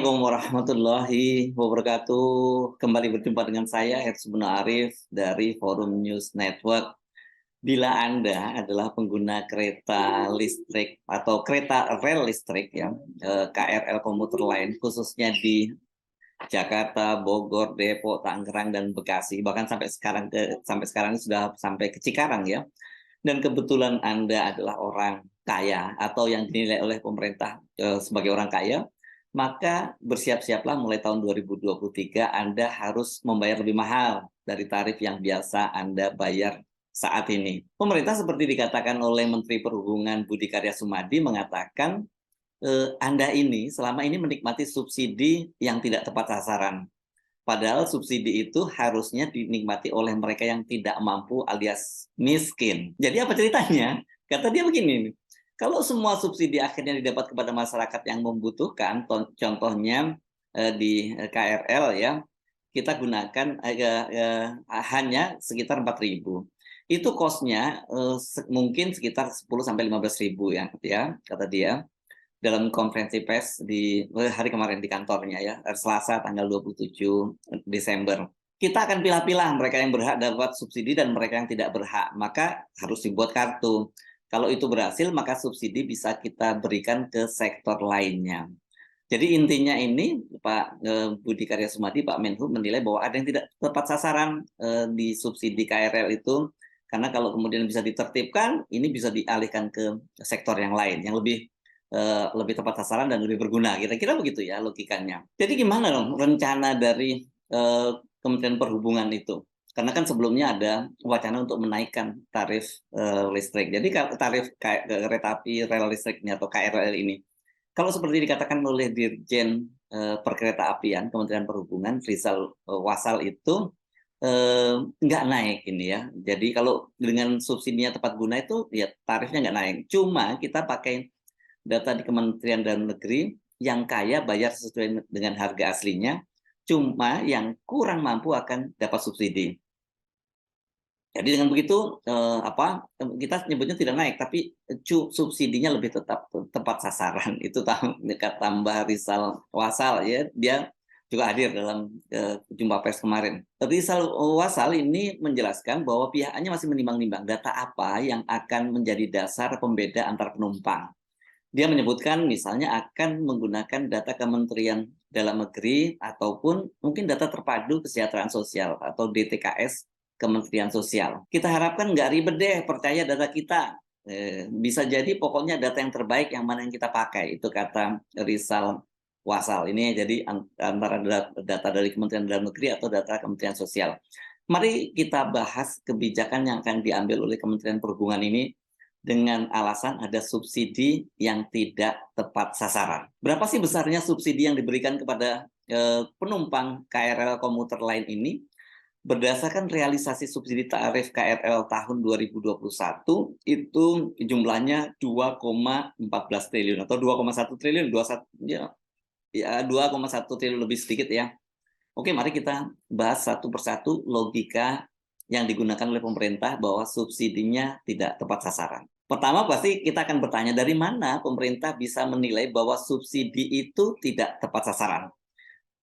Assalamualaikum warahmatullahi wabarakatuh. Kembali berjumpa dengan saya, Herz Arif dari Forum News Network. Bila Anda adalah pengguna kereta listrik atau kereta rel listrik ya, KRL komuter lain, khususnya di Jakarta, Bogor, Depok, Tangerang, dan Bekasi, bahkan sampai sekarang sudah sampai ke Cikarang ya. Dan kebetulan Anda adalah orang kaya atau yang dinilai oleh pemerintah sebagai orang kaya, maka bersiap-siaplah mulai tahun 2023 Anda harus membayar lebih mahal dari tarif yang biasa Anda bayar saat ini. Pemerintah seperti dikatakan oleh Menteri Perhubungan Budi Karya Sumadi mengatakan Anda ini selama ini menikmati subsidi yang tidak tepat sasaran. Padahal subsidi itu harusnya dinikmati oleh mereka yang tidak mampu alias miskin. Jadi apa ceritanya? Kata dia begini, kalau semua subsidi akhirnya didapat kepada masyarakat yang membutuhkan, contohnya di KRL ya, kita gunakan hanya sekitar 4.000. Itu cost-nya mungkin sekitar 10-15.000 ya, kata dia dalam konferensi pers di hari kemarin di kantornya ya, Selasa tanggal 27 Desember. Kita akan pilah-pilah mereka yang berhak dapat subsidi dan mereka yang tidak berhak. Maka harus dibuat kartu. Kalau itu berhasil, maka subsidi bisa kita berikan ke sektor lainnya. Jadi intinya ini Pak Budi Karya Sumadi, Pak Menhub menilai bahwa ada yang tidak tepat sasaran di subsidi KRL itu, karena kalau kemudian bisa ditertibkan, ini bisa dialihkan ke sektor yang lain, yang lebih tepat sasaran dan lebih berguna. Kira-kira begitu ya logikanya. Jadi gimana dong rencana dari Kementerian Perhubungan itu? Karena kan sebelumnya ada wacana untuk menaikkan tarif listrik. Jadi tarif kereta api rel listrik ini atau KRL ini, kalau seperti dikatakan oleh Dirjen Perkeretaapian Kementerian Perhubungan Rizal Wasal itu nggak naik ini ya. Jadi kalau dengan subsidinya tepat guna itu ya tarifnya nggak naik. Cuma kita pakai data di Kementerian Dalam Negeri, yang kaya bayar sesuai dengan harga aslinya, cuma yang kurang mampu akan dapat subsidi. Jadi dengan begitu kita nyebutnya tidak naik, tapi subsidinya lebih tepat sasaran. Itu tambah Rizal Wasal ya, dia juga hadir dalam jumpa pers kemarin. Rizal Wasal ini menjelaskan bahwa pihaknya masih menimbang-nimbang data apa yang akan menjadi dasar pembeda antar penumpang. Dia menyebutkan misalnya akan menggunakan data Kementerian Dalam Negeri ataupun mungkin data terpadu kesejahteraan sosial atau DTKS Kementerian Sosial. Kita harapkan nggak ribet deh, percaya data kita. Bisa jadi pokoknya data yang terbaik yang mana yang kita pakai, itu kata Rizal Wasal. Ini jadi antara data dari Kementerian Dalam Negeri atau data Kementerian Sosial. Mari kita bahas kebijakan yang akan diambil oleh Kementerian Perhubungan ini dengan alasan ada subsidi yang tidak tepat sasaran. Berapa sih besarnya subsidi yang diberikan kepada penumpang KRL komuter lain ini? Berdasarkan realisasi subsidi tarif KRL tahun 2021, itu jumlahnya 2,14 triliun atau 2,1 triliun, 2,1 triliun lebih sedikit ya. Oke, mari kita bahas satu persatu logika yang digunakan oleh pemerintah bahwa subsidinya tidak tepat sasaran. Pertama pasti kita akan bertanya dari mana pemerintah bisa menilai bahwa subsidi itu tidak tepat sasaran.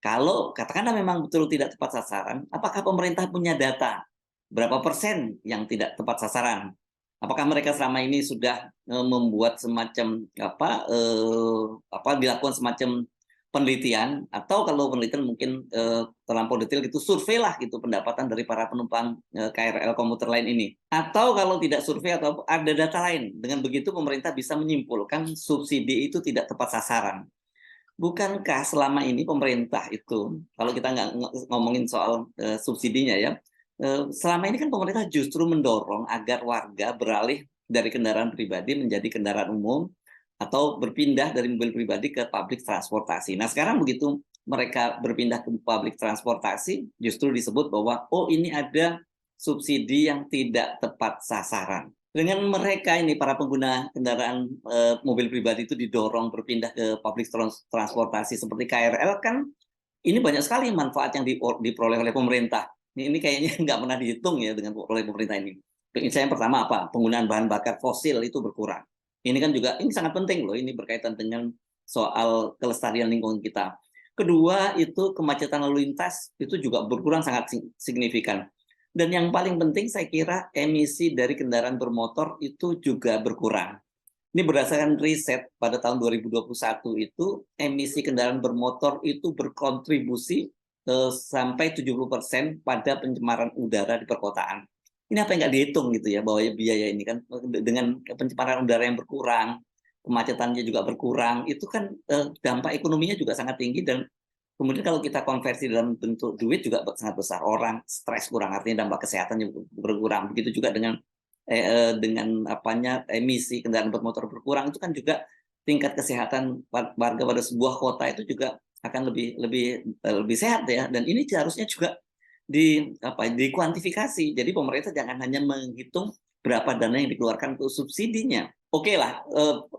Kalau katakanlah memang betul tidak tepat sasaran, apakah pemerintah punya data berapa persen yang tidak tepat sasaran? Apakah mereka selama ini sudah membuat semacam dilakukan semacam penelitian, atau kalau penelitian mungkin terlampau detail gitu, survei lah gitu pendapatan dari para penumpang KRL komuter lain ini. Atau kalau tidak survei atau ada data lain, dengan begitu pemerintah bisa menyimpulkan subsidi itu tidak tepat sasaran. Bukankah selama ini pemerintah itu, kalau kita nggak ngomongin soal subsidinya ya, selama ini kan pemerintah justru mendorong agar warga beralih dari kendaraan pribadi menjadi kendaraan umum, atau berpindah dari mobil pribadi ke public transportasi. Nah sekarang begitu mereka berpindah ke public transportasi, justru disebut bahwa oh ini ada subsidi yang tidak tepat sasaran. Dengan mereka ini para pengguna kendaraan mobil pribadi itu didorong berpindah ke public transportasi seperti KRL, kan ini banyak sekali manfaat yang diperoleh oleh pemerintah. Ini kayaknya nggak pernah dihitung ya dengan oleh pemerintah ini. Misalnya yang pertama apa? Penggunaan bahan bakar fosil itu berkurang. Ini kan juga ini sangat penting loh, ini berkaitan dengan soal kelestarian lingkungan kita. Kedua, itu kemacetan lalu lintas itu juga berkurang sangat signifikan. Dan yang paling penting saya kira emisi dari kendaraan bermotor itu juga berkurang. Ini berdasarkan riset pada tahun 2021 itu emisi kendaraan bermotor itu berkontribusi sampai 70% pada pencemaran udara di perkotaan. Ini apa yang nggak dihitung gitu ya, bahwa biaya ini kan dengan pencemaran udara yang berkurang, kemacetannya juga berkurang, itu kan dampak ekonominya juga sangat tinggi dan kemudian kalau kita konversi dalam bentuk duit juga sangat besar. Orang stres kurang, artinya dampak kesehatannya berkurang. Begitu juga dengan apanya emisi kendaraan bermotor berkurang itu kan juga tingkat kesehatan warga pada sebuah kota itu juga akan lebih lebih lebih sehat ya. Dan ini seharusnya juga dikuantifikasi. Jadi pemerintah jangan hanya menghitung berapa dana yang dikeluarkan untuk subsidinya. Oke lah,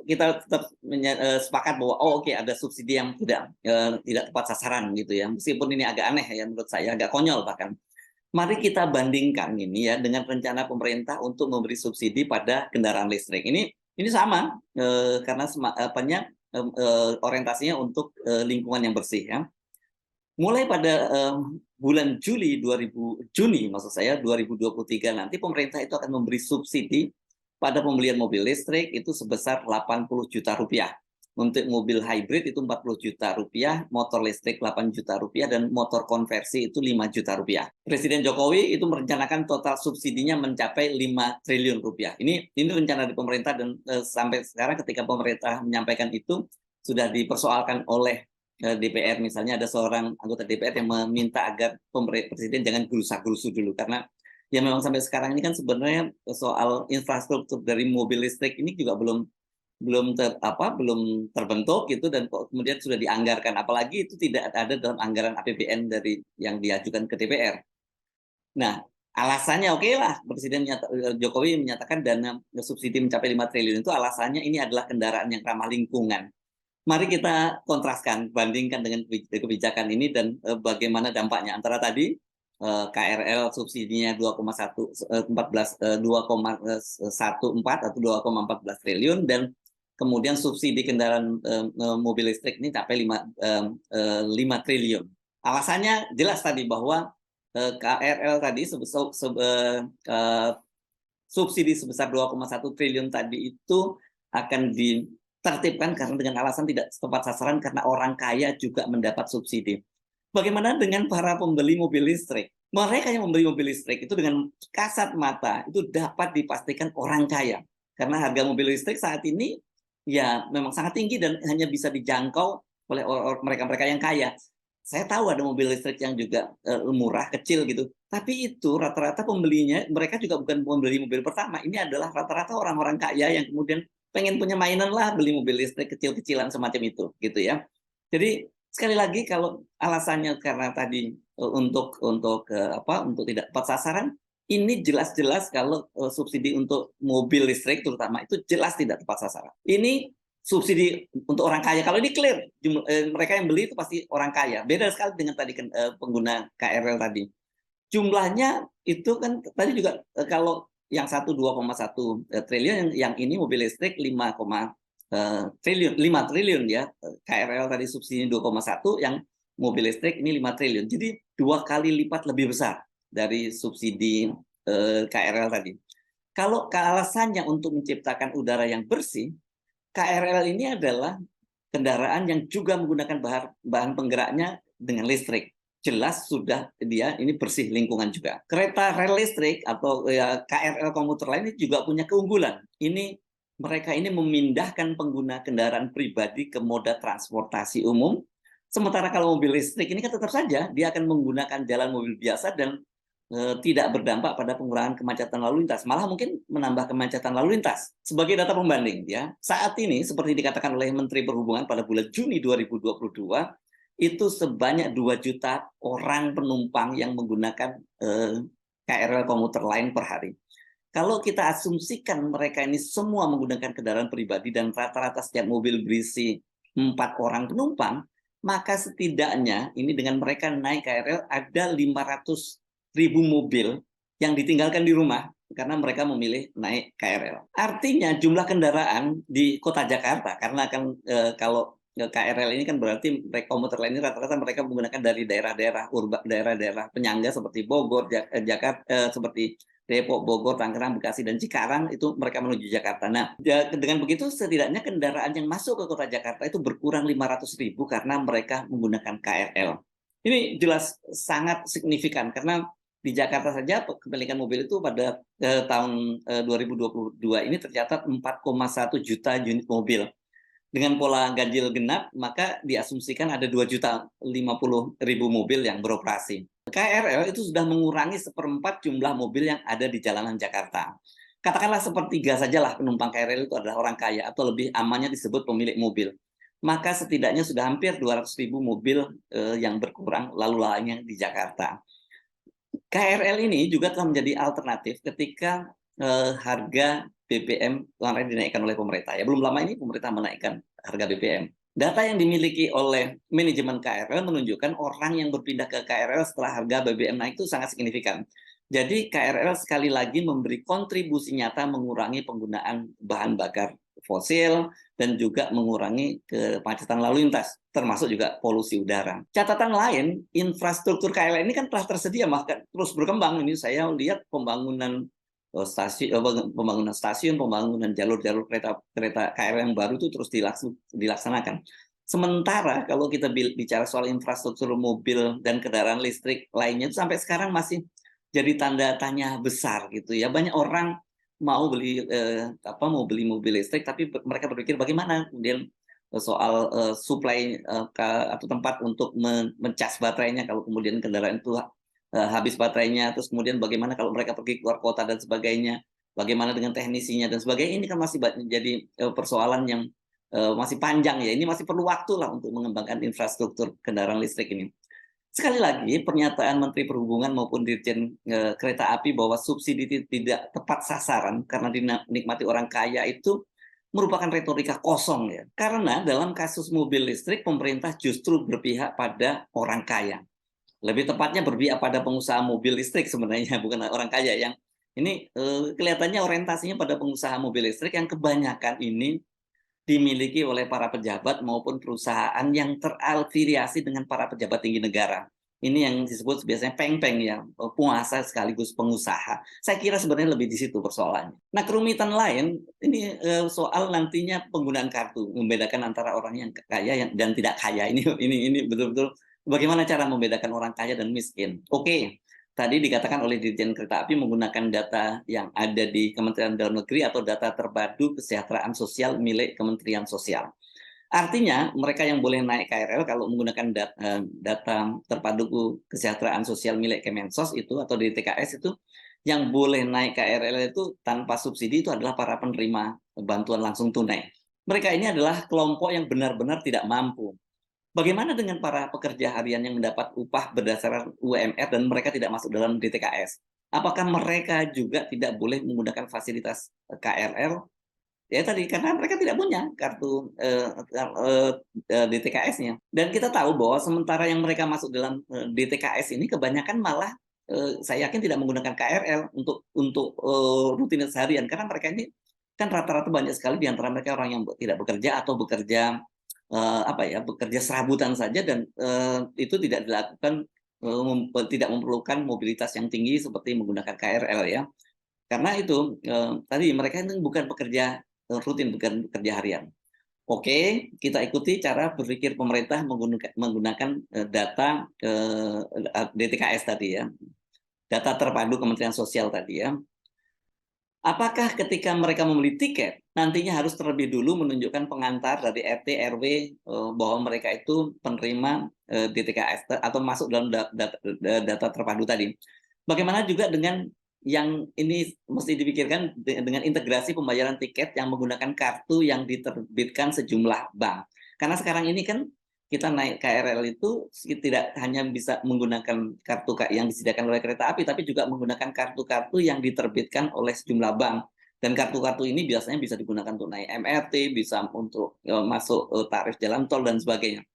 kita tetap sepakat bahwa oke, ada subsidi yang tidak tepat sasaran gitu ya. Meskipun ini agak aneh ya menurut saya, agak konyol bahkan. Mari kita bandingkan ini ya dengan rencana pemerintah untuk memberi subsidi pada kendaraan listrik. Ini sama karena orientasinya untuk lingkungan yang bersih ya. Mulai pada bulan Juni maksud saya 2023 nanti pemerintah itu akan memberi subsidi pada pembelian mobil listrik itu sebesar 80 juta rupiah. Untuk mobil hybrid itu 40 juta rupiah, motor listrik 8 juta rupiah, dan motor konversi itu 5 juta rupiah. Presiden Jokowi itu merencanakan total subsidinya mencapai 5 triliun rupiah. Ini rencana di pemerintah dan sampai sekarang ketika pemerintah menyampaikan itu sudah dipersoalkan oleh DPR. Misalnya ada seorang anggota DPR yang meminta agar Presiden jangan gerusa-gerusu dulu karena ya memang sampai sekarang ini kan sebenarnya soal infrastruktur dari mobil listrik ini juga belum terbentuk gitu dan kemudian sudah dianggarkan, apalagi itu tidak ada dalam anggaran APBN dari yang diajukan ke DPR. Nah, alasannya oke lah Presiden Jokowi menyatakan dana subsidi mencapai 5 triliun itu alasannya ini adalah kendaraan yang ramah lingkungan. Mari kita kontraskan, bandingkan dengan kebijakan ini dan bagaimana dampaknya antara tadi KRL subsidinya 2,14 atau 2,14 triliun dan kemudian subsidi kendaraan mobil listrik ini capai 5 triliun. Alasannya jelas tadi bahwa KRL tadi subsidi sebesar 2,1 triliun tadi itu akan ditertibkan karena dengan alasan tidak tepat sasaran karena orang kaya juga mendapat subsidi. Bagaimana dengan para pembeli mobil listrik? Mereka yang membeli mobil listrik itu dengan kasat mata itu dapat dipastikan orang kaya. Karena harga mobil listrik saat ini ya memang sangat tinggi dan hanya bisa dijangkau oleh mereka-mereka yang kaya. Saya tahu ada mobil listrik yang juga murah, kecil gitu. Tapi itu rata-rata pembelinya, mereka juga bukan pembeli mobil pertama. Ini adalah rata-rata orang-orang kaya yang kemudian pengen punya mainan lah, beli mobil listrik kecil-kecilan semacam itu, gitu ya. Jadi sekali lagi kalau alasannya karena tadi untuk tidak tepat sasaran, ini jelas-jelas kalau subsidi untuk mobil listrik terutama itu jelas tidak tepat sasaran. Ini subsidi untuk orang kaya. Kalau ini clear, mereka yang beli itu pasti orang kaya. Beda sekali dengan tadi pengguna KRL tadi. Jumlahnya itu kan tadi juga kalau yang satu 2,1 triliun, yang ini mobil listrik 5 triliun ya. KRL tadi subsidinya 2,1, yang mobil listrik ini 5 triliun. Jadi 2 kali lipat lebih besar dari subsidi KRL tadi. Kalau alasannya untuk menciptakan udara yang bersih, KRL ini adalah kendaraan yang juga menggunakan bahan penggeraknya dengan listrik. Jelas sudah dia ini bersih lingkungan juga. Kereta rel listrik atau KRL komuter lain ini juga punya keunggulan. Mereka ini memindahkan pengguna kendaraan pribadi ke moda transportasi umum. Sementara kalau mobil listrik ini kan tetap saja dia akan menggunakan jalan mobil biasa dan tidak berdampak pada pengurangan kemacetan lalu lintas, malah mungkin menambah kemacetan lalu lintas. Sebagai data pembanding ya, saat ini seperti dikatakan oleh Menteri Perhubungan pada bulan Juni 2022 itu sebanyak 2 juta orang penumpang yang menggunakan KRL komuter lain per hari. Kalau kita asumsikan mereka ini semua menggunakan kendaraan pribadi dan rata-rata setiap mobil berisi 4 orang penumpang, maka setidaknya ini dengan mereka naik KRL ada 500.000 mobil yang ditinggalkan di rumah karena mereka memilih naik KRL. Artinya jumlah kendaraan di kota Jakarta, karena kalau KRL ini kan berarti komuter lain ini rata-rata mereka menggunakan dari daerah-daerah daerah-daerah penyangga seperti Bogor, Jakarta, seperti Depok, Bogor, Tangerang, Bekasi, dan Cikarang, itu mereka menuju Jakarta. Nah, dengan begitu setidaknya kendaraan yang masuk ke kota Jakarta itu berkurang 500.000 karena mereka menggunakan KRL. Ini jelas sangat signifikan karena di Jakarta saja kepemilikan mobil itu pada tahun 2022 ini tercatat 4,1 juta unit mobil. Dengan pola ganjil genap, maka diasumsikan ada 2.050.000 mobil yang beroperasi. KRL itu sudah mengurangi 1/4 jumlah mobil yang ada di jalanan Jakarta. Katakanlah sepertiga sajalah penumpang KRL itu adalah orang kaya atau lebih amannya disebut pemilik mobil. Maka setidaknya sudah hampir 200.000 mobil yang berkurang lalu lalangnya di Jakarta. KRL ini juga telah menjadi alternatif ketika harga BBM kemarin dinaikkan oleh pemerintah. Ya, belum lama ini pemerintah menaikkan harga BBM. Data yang dimiliki oleh manajemen KRL menunjukkan orang yang berpindah ke KRL setelah harga BBM naik itu sangat signifikan. Jadi KRL sekali lagi memberi kontribusi nyata mengurangi penggunaan bahan bakar fosil dan juga mengurangi kemacetan lalu lintas, termasuk juga polusi udara. Catatan lain, infrastruktur KRL ini kan telah tersedia, maka terus berkembang. Ini saya lihat pembangunan stasiun, pembangunan jalur-jalur kereta KRL yang baru itu terus dilaksanakan. Sementara kalau kita bicara soal infrastruktur mobil dan kendaraan listrik lainnya itu sampai sekarang masih jadi tanda tanya besar gitu ya. Banyak orang mau beli mobil listrik, tapi mereka berpikir bagaimana kemudian soal supply atau tempat untuk mencas baterainya kalau kemudian kendaraan itu habis baterainya, terus kemudian bagaimana kalau mereka pergi keluar kota dan sebagainya, bagaimana dengan teknisinya dan sebagainya. Ini kan masih jadi persoalan yang masih panjang ya. Ini masih perlu waktu lah untuk mengembangkan infrastruktur kendaraan listrik ini. Sekali lagi, pernyataan Menteri Perhubungan maupun Dirjen Kereta Api bahwa subsidi tidak tepat sasaran karena dinikmati orang kaya itu merupakan retorika kosong ya. Karena dalam kasus mobil listrik, pemerintah justru berpihak pada orang kaya. Lebih tepatnya berpihak pada pengusaha mobil listrik sebenarnya, bukan orang kaya yang ini kelihatannya orientasinya pada pengusaha mobil listrik yang kebanyakan ini dimiliki oleh para pejabat maupun perusahaan yang terafiliasi dengan para pejabat tinggi negara. Ini yang disebut biasanya peng-peng ya, penguasa sekaligus pengusaha. Saya kira sebenarnya lebih di situ persoalannya. Nah, kerumitan lain ini soal nantinya penggunaan kartu, membedakan antara orang yang kaya dan tidak kaya. Ini betul-betul bagaimana cara membedakan orang kaya dan miskin. Oke. Tadi dikatakan oleh Dirjen Kereta Api menggunakan data yang ada di Kementerian Dalam Negeri atau data terpadu kesejahteraan sosial milik Kementerian Sosial. Artinya mereka yang boleh naik KRL kalau menggunakan data terpadu kesejahteraan sosial milik Kemensos itu atau DTKS itu, yang boleh naik KRL itu tanpa subsidi itu adalah para penerima bantuan langsung tunai. Mereka ini adalah kelompok yang benar-benar tidak mampu. Bagaimana dengan para pekerja harian yang mendapat upah berdasarkan UMR dan mereka tidak masuk dalam DTKS? Apakah mereka juga tidak boleh menggunakan fasilitas KRL? Ya tadi, karena mereka tidak punya kartu DTKS-nya. Dan kita tahu bahwa sementara yang mereka masuk dalam DTKS ini kebanyakan malah saya yakin tidak menggunakan KRL untuk rutinitas harian, karena mereka ini kan rata-rata banyak sekali di antara mereka orang yang tidak bekerja atau bekerja bekerja serabutan saja dan itu tidak dilakukan tidak memerlukan mobilitas yang tinggi seperti menggunakan KRL ya. Karena itu tadi mereka itu bukan pekerja rutin, bukan pekerja harian. Oke, kita ikuti cara berpikir pemerintah menggunakan data DTKS tadi ya. Data terpadu Kementerian Sosial tadi ya. Apakah ketika mereka membeli tiket, nantinya harus terlebih dulu menunjukkan pengantar dari RT, RW bahwa mereka itu penerima DTKS atau masuk dalam data terpadu tadi. Bagaimana juga dengan yang ini mesti dipikirkan dengan integrasi pembayaran tiket yang menggunakan kartu yang diterbitkan sejumlah bank. Karena sekarang ini kan kita naik KRL itu tidak hanya bisa menggunakan kartu yang disediakan oleh kereta api, tapi juga menggunakan kartu-kartu yang diterbitkan oleh sejumlah bank. Dan kartu-kartu ini biasanya bisa digunakan untuk naik MRT, bisa untuk masuk tarif jalan tol dan sebagainya.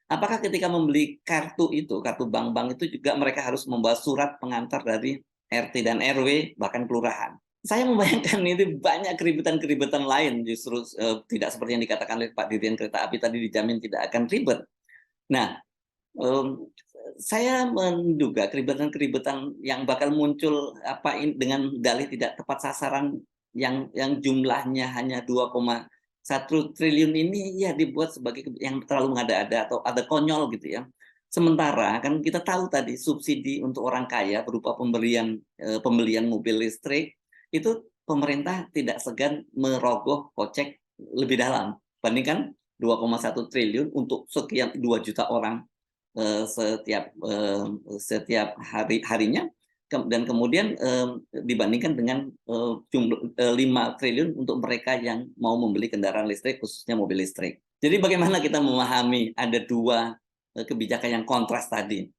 Apakah ketika membeli kartu itu, kartu bank-bank itu juga mereka harus membawa surat pengantar dari RT dan RW, bahkan kelurahan? saya membayangkan itu banyak keributan-keributan lain justru tidak seperti yang dikatakan oleh Pak Dirjen Kereta Api tadi dijamin tidak akan ribet. Nah, saya menduga keributan-keributan yang bakal muncul dengan dalih tidak tepat sasaran yang jumlahnya hanya 2,1 triliun ini ya dibuat sebagai yang terlalu mengada-ada atau ada konyol gitu ya. Sementara kan kita tahu tadi subsidi untuk orang kaya berupa pembelian mobil listrik itu pemerintah tidak segan merogoh kocek lebih dalam. Bandingkan 2,1 triliun untuk sekian 2 juta orang setiap harinya, dan kemudian dibandingkan dengan jumlah 5 triliun untuk mereka yang mau membeli kendaraan listrik khususnya mobil listrik. Jadi bagaimana kita memahami ada dua kebijakan yang kontras tadi?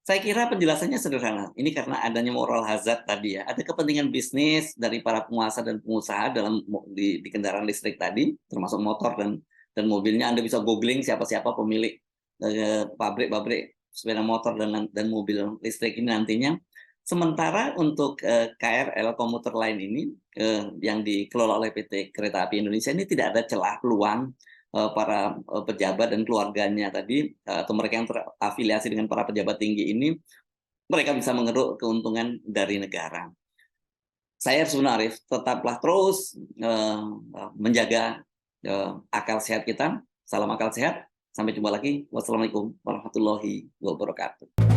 Saya kira penjelasannya sederhana. Ini karena adanya moral hazard tadi ya. Ada kepentingan bisnis dari para penguasa dan pengusaha di kendaraan listrik tadi, termasuk motor dan mobilnya. Anda bisa googling siapa-siapa pemilik pabrik-pabrik sepeda motor dan mobil listrik ini nantinya. Sementara untuk KRL komuter lain ini yang dikelola oleh PT Kereta Api Indonesia ini tidak ada celah peluang para pejabat dan keluarganya tadi atau mereka yang terafiliasi dengan para pejabat tinggi ini, mereka bisa mengeruk keuntungan dari negara. Saya sebenarnya tetaplah terus menjaga akal sehat kita. Salam akal sehat. Sampai jumpa lagi. Wassalamualaikum warahmatullahi wabarakatuh.